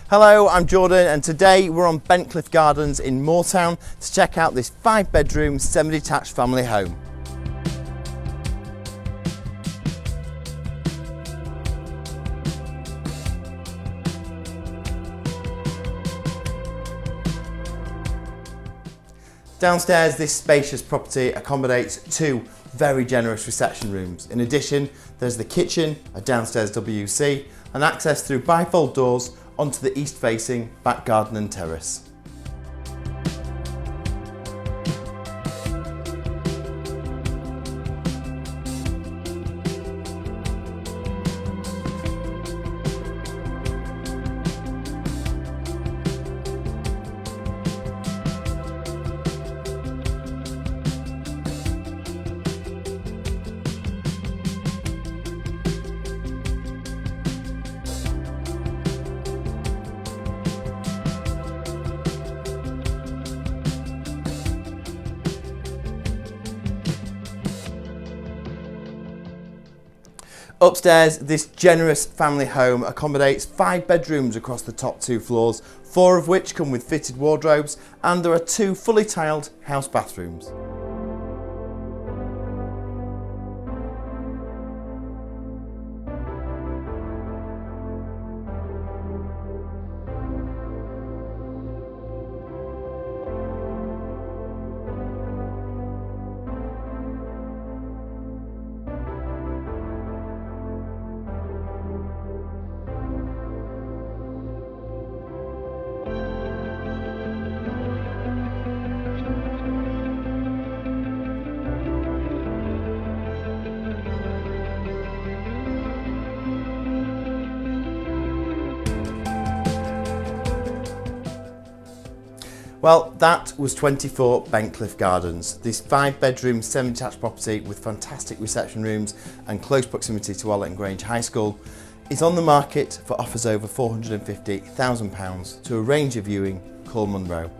Hello, I'm Jordan and today we're on Bentcliffe Gardens in Moortown to check out this 5-bedroom semi-detached family home. Downstairs, this spacious property accommodates 2 very generous reception rooms. In addition, there's the kitchen, a downstairs WC, and access through bifold doors onto the east-facing back garden and terrace. Upstairs, this generous family home accommodates 5 bedrooms across the top 2 floors, 4 of which come with fitted wardrobes, and there are 2 fully tiled house bathrooms. Well, that was 24 Bentcliffe Gardens. This 5-bedroom semi-detached property with fantastic reception rooms and close proximity to Wallet Grange High School is on the market for offers over £450,000. To arrange a viewing, call Monroe.